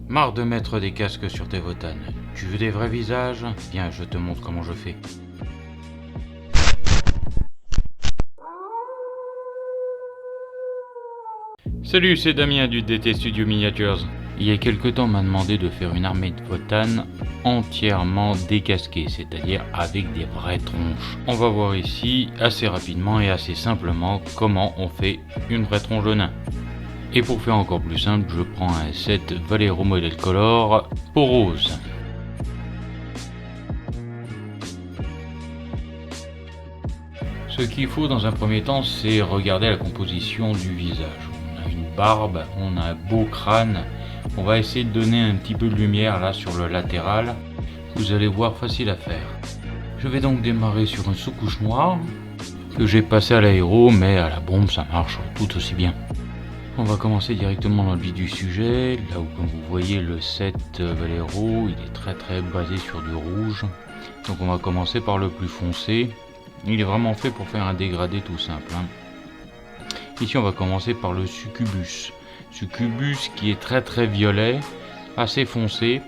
Marre de mettre des casques sur tes votanes. Tu veux des vrais visages? Viens, je te montre comment je fais. Salut, c'est Damien du DT Studio Miniatures. Il y a quelque temps, on m'a demandé de faire une armée de votanes entièrement décasquée, c'est-à-dire avec des vraies tronches. On va voir ici, assez rapidement et assez simplement, comment on fait une vraie tronche de nain. Et pour faire encore plus simple, je prends un set Valero Model Color peau rose. Ce qu'il faut dans un premier temps, c'est regarder la composition du visage. On a une barbe, on a un beau crâne. On va essayer de donner un petit peu de lumière là sur le latéral. Vous allez voir, facile à faire. Je vais donc démarrer sur une sous-couche noire que j'ai passée à l'aéro, mais à la bombe ça marche tout aussi bien. On va commencer directement dans le vif du sujet, là où comme vous voyez le set Valero, il est très basé sur du rouge. Donc on va commencer par le plus foncé. Il est vraiment fait pour faire un dégradé tout simple. Ici on va commencer par le succubus. Succubus qui est très violet, assez foncé,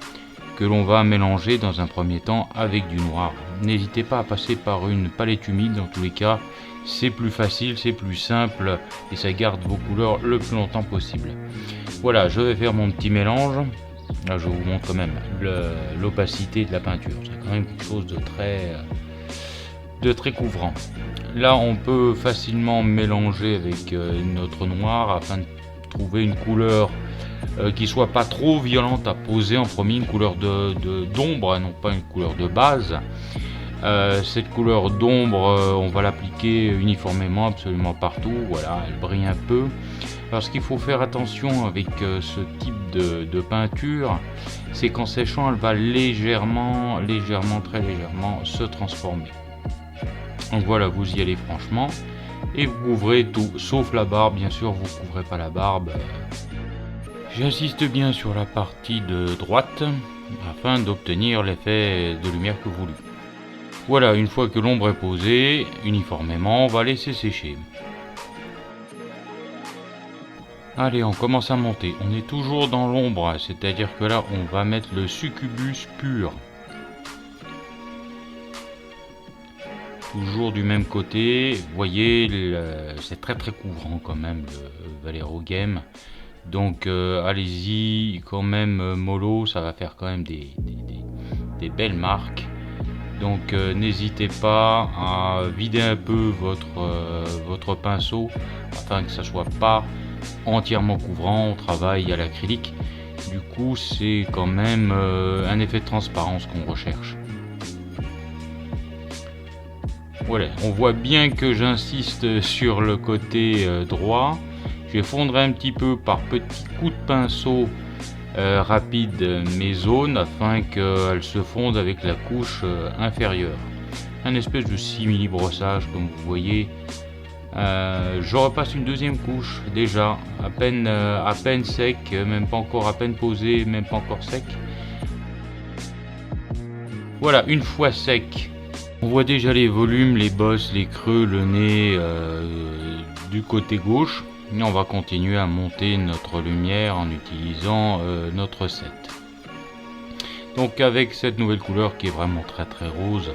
que l'on va mélanger dans un premier temps avec du noir. N'hésitez pas à passer par une palette humide, dans tous les cas, c'est plus facile, c'est plus simple et ça garde vos couleurs le plus longtemps possible. Voilà, je vais faire mon petit mélange. Là je vous montre quand même l'opacité de la peinture, c'est quand même quelque chose de très couvrant. Là on peut facilement mélanger avec notre noir afin de trouver une couleur qui soit pas trop violente à poser en premier, une couleur d'ombre, non pas une couleur de base. Cette couleur d'ombre, on va l'appliquer uniformément absolument partout. Voilà, elle brille un peu. Alors ce qu'il faut faire attention avec ce type de peinture, c'est qu'en séchant, elle va légèrement, très légèrement se transformer. Donc voilà, vous y allez franchement et vous couvrez tout, sauf la barbe, bien sûr, vous ne couvrez pas la barbe. J'insiste bien sur la partie de droite afin d'obtenir l'effet de lumière que voulu. Voilà, une fois que l'ombre est posée, uniformément, on va laisser sécher. Allez, on commence à monter. On est toujours dans l'ombre, c'est-à-dire que là, on va mettre le succubus pur. Toujours du même côté. Vous voyez, c'est très couvrant quand même, le Valero Game. Donc, allez-y, quand même, mollo, ça va faire quand même des belles marques. Donc n'hésitez pas à vider un peu votre pinceau afin que ça soit pas entièrement couvrant. On travaille à l'acrylique, du coup c'est quand même un effet de transparence qu'on recherche. Voilà, on voit bien que j'insiste sur le côté droit. Je vais fondre un petit peu par petits coups de pinceau rapide mes zones afin qu'elles se fondent avec la couche inférieure. Un espèce de simili brossage comme vous voyez. Je repasse une deuxième couche déjà à peine sec, même pas encore à peine posé, même pas encore sec. Voilà, une fois sec, on voit déjà les volumes, les bosses, les creux, le nez du côté gauche. Et on va continuer à monter notre lumière en utilisant notre set. Donc avec cette nouvelle couleur qui est vraiment très rose,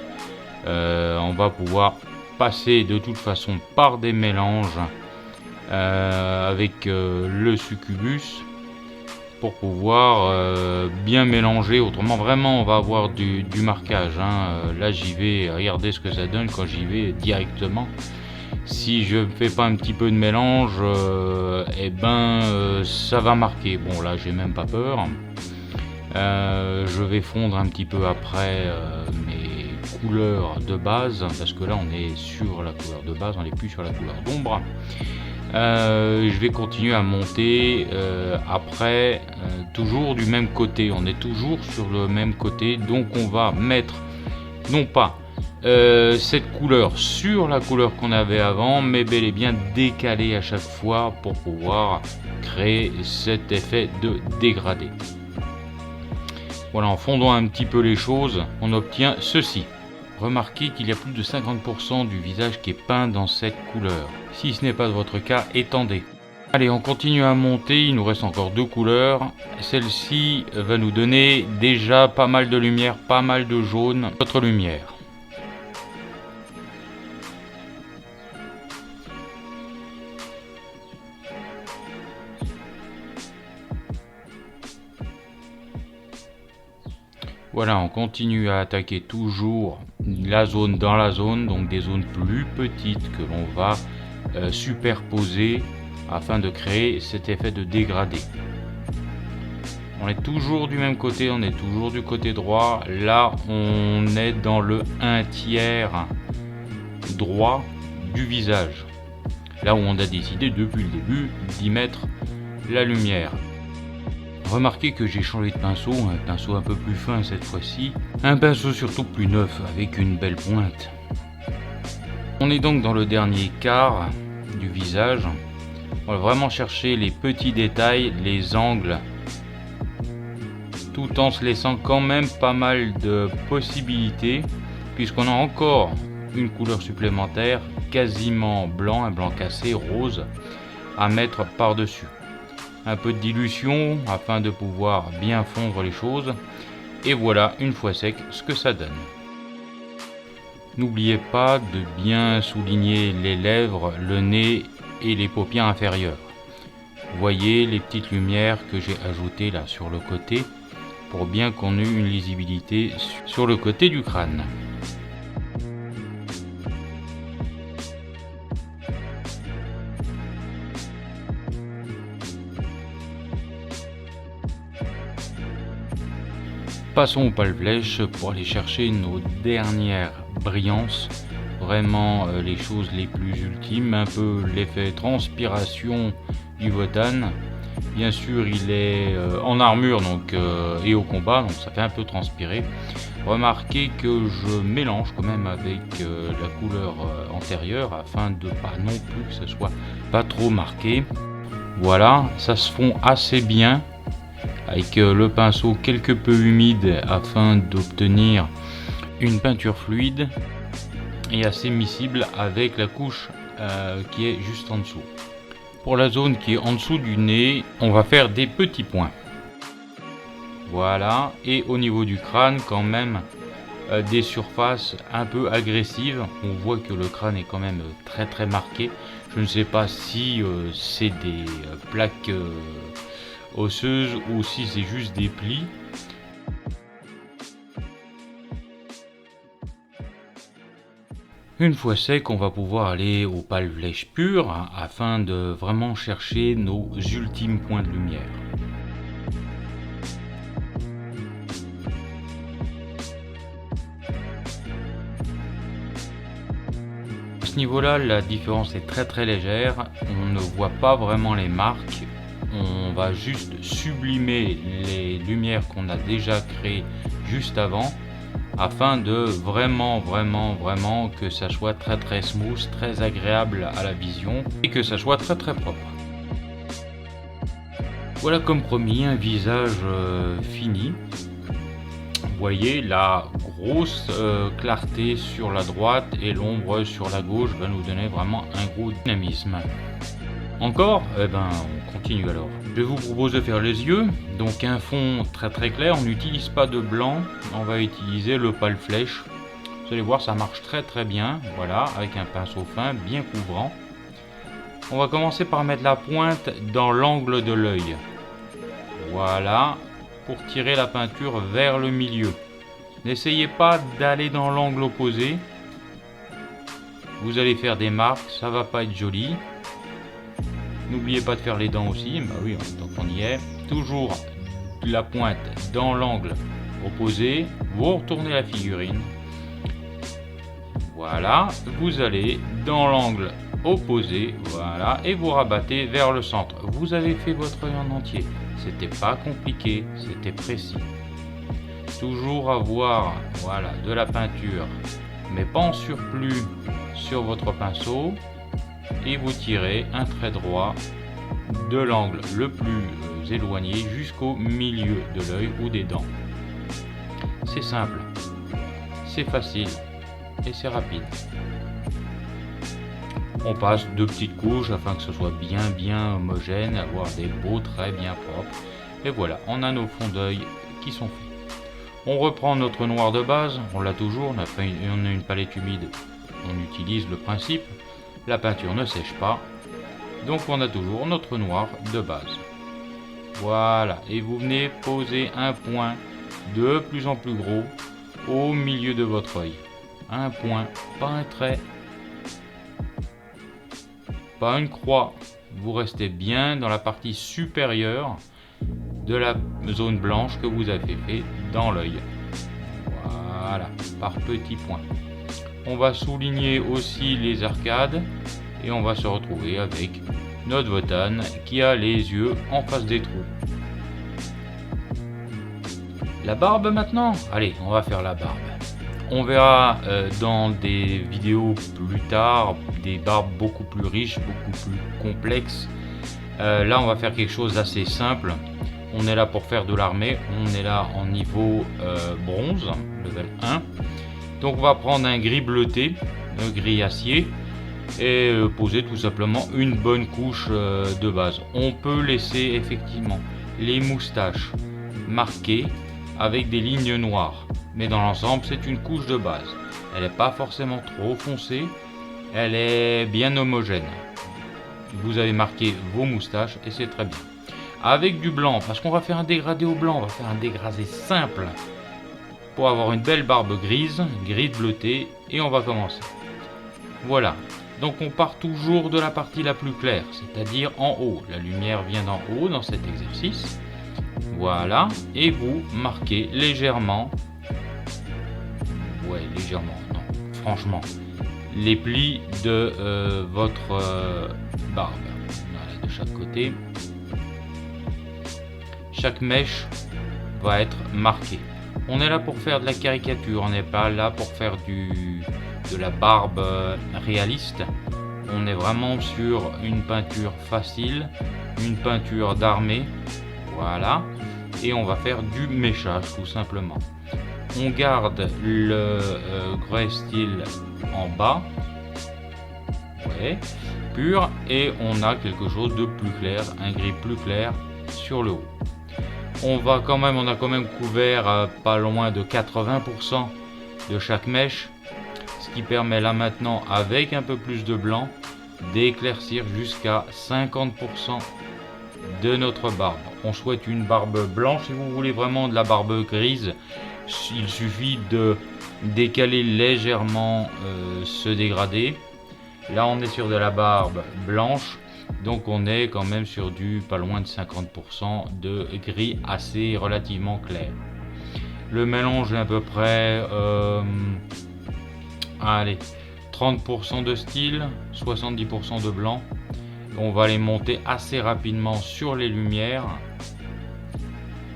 on va pouvoir passer de toute façon par des mélanges avec le succubus pour pouvoir bien mélanger. Autrement vraiment on va avoir du marquage. Là j'y vais, regardez ce que ça donne quand j'y vais directement. Si je ne fais pas un petit peu de mélange, ça va marquer. Bon là j'ai même pas peur. Je vais fondre un petit peu après mes couleurs de base, parce que là on est sur la couleur de base, on n'est plus sur la couleur d'ombre. Je vais continuer à monter après, toujours du même côté. On est toujours sur le même côté, donc on va mettre non pas cette couleur sur la couleur qu'on avait avant, mais bel et bien décalée à chaque fois pour pouvoir créer cet effet de dégradé. Voilà, en fondant un petit peu les choses, on obtient ceci. Remarquez qu'il y a plus de 50% du visage qui est peint dans cette couleur. Si ce n'est pas votre cas, étendez. Allez, on continue à monter, il nous reste encore 2 couleurs. Celle-ci va nous donner déjà pas mal de lumière, pas mal de jaune. Notre lumière. Voilà, on continue à attaquer toujours la zone dans la zone, donc des zones plus petites que l'on va superposer afin de créer cet effet de dégradé. On est toujours du même côté, on est toujours du côté droit. Là, on est dans le 1/3 droit du visage. Là où on a décidé depuis le début d'y mettre la lumière. Remarquez que j'ai changé de pinceau, un pinceau un peu plus fin cette fois-ci, un pinceau surtout plus neuf avec une belle pointe. On est donc dans le dernier quart du visage. On va vraiment chercher les petits détails, les angles, tout en se laissant quand même pas mal de possibilités, puisqu'on a encore une couleur supplémentaire, quasiment blanc, un blanc cassé, rose, à mettre par-dessus. Un peu de dilution afin de pouvoir bien fondre les choses, et voilà une fois sec ce que ça donne. N'oubliez pas de bien souligner les lèvres, le nez et les paupières inférieures. Voyez les petites lumières que j'ai ajoutées là sur le côté pour bien qu'on ait une lisibilité sur le côté du crâne. Passons au pâle flèche pour aller chercher nos dernières brillances, vraiment les choses les plus ultimes, un peu l'effet transpiration du Wotan. Bien sûr il est en armure donc, et au combat, donc ça fait un peu transpirer. Remarquez que je mélange quand même avec la couleur antérieure afin de pas non plus que ce soit pas trop marqué. Voilà, ça se fond assez bien avec le pinceau quelque peu humide afin d'obtenir une peinture fluide et assez miscible avec la couche qui est juste en dessous. Pour la zone qui est en dessous du nez, on va faire des petits points. Voilà, et au niveau du crâne quand même des surfaces un peu agressives. On voit que le crâne est quand même très très marqué. Je ne sais pas si c'est des plaques osseuses ou si c'est juste des plis. Une fois sec, on va pouvoir aller au pâle flèche pur afin de vraiment chercher nos ultimes points de lumière. À ce niveau-là, la différence est très très légère. On ne voit pas vraiment les marques. On va juste sublimer les lumières qu'on a déjà créées juste avant afin de vraiment que ça soit très très smooth, très agréable à la vision et que ça soit très très propre. Voilà comme promis un visage fini. Vous voyez la grosse clarté sur la droite et l'ombre sur la gauche va nous donner vraiment un gros dynamisme. Encore, on continue alors. Je vous propose de faire les yeux, donc un fond très très clair, on n'utilise pas de blanc, on va utiliser le pâle flèche. Vous allez voir, ça marche très très bien, voilà, avec un pinceau fin bien couvrant. On va commencer par mettre la pointe dans l'angle de l'œil. Voilà, pour tirer la peinture vers le milieu. N'essayez pas d'aller dans l'angle opposé. Vous allez faire des marques, ça va pas être joli. N'oubliez pas de faire les dents aussi, bah oui, donc on y est. Toujours la pointe dans l'angle opposé, vous retournez la figurine. Voilà, vous allez dans l'angle opposé, voilà, et vous rabattez vers le centre. Vous avez fait votre œil en entier. C'était pas compliqué, c'était précis. Toujours avoir, voilà, de la peinture, mais pas en surplus sur votre pinceau. Et vous tirez un trait droit de l'angle le plus éloigné jusqu'au milieu de l'œil ou des dents. C'est simple, c'est facile et c'est rapide. On passe 2 petites couches afin que ce soit bien homogène, avoir des beaux traits bien propres. Et voilà, on a nos fonds d'œil qui sont faits. On reprend notre noir de base, on l'a toujours, on a une palette humide, on utilise le principe, la peinture ne sèche pas, donc on a toujours notre noir de base. Voilà, et vous venez poser un point de plus en plus gros au milieu de votre œil. Un point, pas un trait, pas une croix. Vous restez bien dans la partie supérieure de la zone blanche que vous avez fait dans l'œil. Voilà, par petits points. On va souligner aussi les arcades et on va se retrouver avec notre Wotan qui a les yeux en face des trous. La barbe maintenant? Allez, on va faire la barbe. On verra dans des vidéos plus tard des barbes beaucoup plus riches, beaucoup plus complexes. Là, on va faire quelque chose d'assez simple. On est là pour faire de l'armée. On est là en niveau bronze, level 1. Donc, on va prendre un gris bleuté, un gris acier, et poser tout simplement une bonne couche de base. On peut laisser effectivement les moustaches marquées avec des lignes noires, mais dans l'ensemble c'est une couche de base. Elle n'est pas forcément trop foncée, elle est bien homogène. Vous avez marqué vos moustaches et c'est très bien. Avec du blanc, parce qu'on va faire un dégradé au blanc, on va faire un dégradé simple pour avoir une belle barbe grise bleutée, et on va commencer. Voilà, donc on part toujours de la partie la plus claire, c'est-à-dire en haut. La lumière vient d'en haut dans cet exercice. Voilà, et vous marquez légèrement, non, franchement, les plis de votre barbe. Voilà, de chaque côté. Chaque mèche va être marquée. On est là pour faire de la caricature, on n'est pas là pour faire de la barbe réaliste. On est vraiment sur une peinture facile, une peinture d'armée. Voilà, et on va faire du méchage tout simplement. On garde le grey style en bas, ouais, pur, et on a quelque chose de plus clair, un gris plus clair sur le haut. On a quand même couvert pas loin de 80% de chaque mèche, ce qui permet là maintenant, avec un peu plus de blanc, d'éclaircir jusqu'à 50% de notre barbe. On souhaite une barbe blanche. Si vous voulez vraiment de la barbe grise, il suffit de décaler légèrement ce dégradé. Là on est sur de la barbe blanche, donc on est quand même sur du pas loin de 50% de gris assez relativement clair. Le mélange est à peu près allez, 30% de style, 70% de blanc. On va les monter assez rapidement sur les lumières.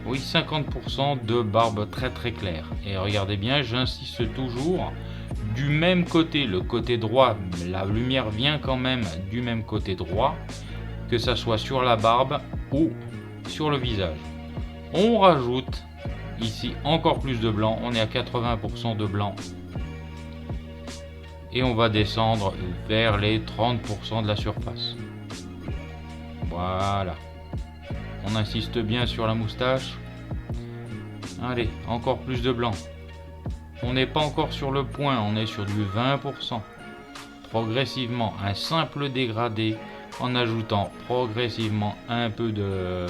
Oui, 50% de barbe très très claire. Et regardez bien, j'insiste toujours du même côté, le côté droit. La lumière vient quand même du même côté droit, que ça soit sur la barbe ou sur le visage. On rajoute ici encore plus de blanc. On est à 80% de blanc. Et on va descendre vers les 30% de la surface. Voilà. On insiste bien sur la moustache. Allez, encore plus de blanc. On n'est pas encore sur le point, on est sur du 20%. Progressivement, un simple dégradé en ajoutant progressivement un peu de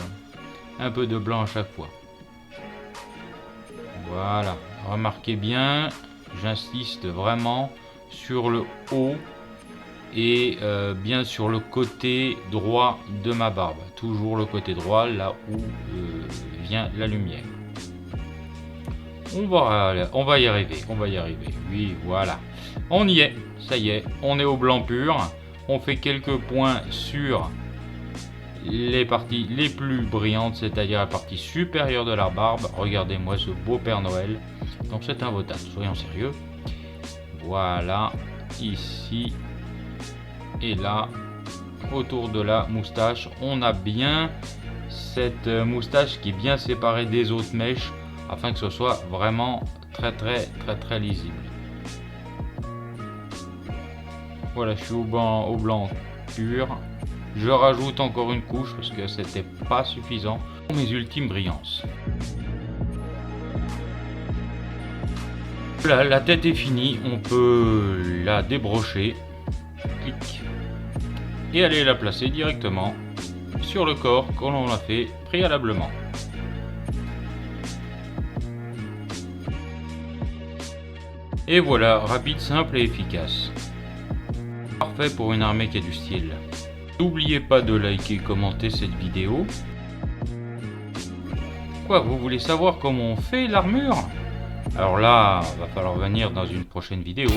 blanc à chaque fois. Voilà. Remarquez bien, j'insiste vraiment sur le haut et bien sur le côté droit de ma barbe. Toujours le côté droit, là où vient la lumière. On va y arriver, oui, voilà. On y est, ça y est, on est au blanc pur. On fait quelques points sur les parties les plus brillantes, c'est-à-dire la partie supérieure de la barbe. Regardez-moi ce beau Père Noël. Donc c'est un Wotan, soyons sérieux. Voilà, ici et là, autour de la moustache, on a bien cette moustache qui est bien séparée des autres mèches, afin que ce soit vraiment très lisible. Voilà, je suis au blanc pur. Je rajoute encore une couche parce que c'était pas suffisant pour mes ultimes brillances. Voilà, la tête est finie, on peut la débrocher, clic, et aller la placer directement sur le corps que l'on a fait préalablement. Et voilà, rapide, simple et efficace. Parfait pour une armée qui a du style. N'oubliez pas de liker et commenter cette vidéo. Quoi, vous voulez savoir comment on fait l'armure? Alors là, va falloir venir dans une prochaine vidéo.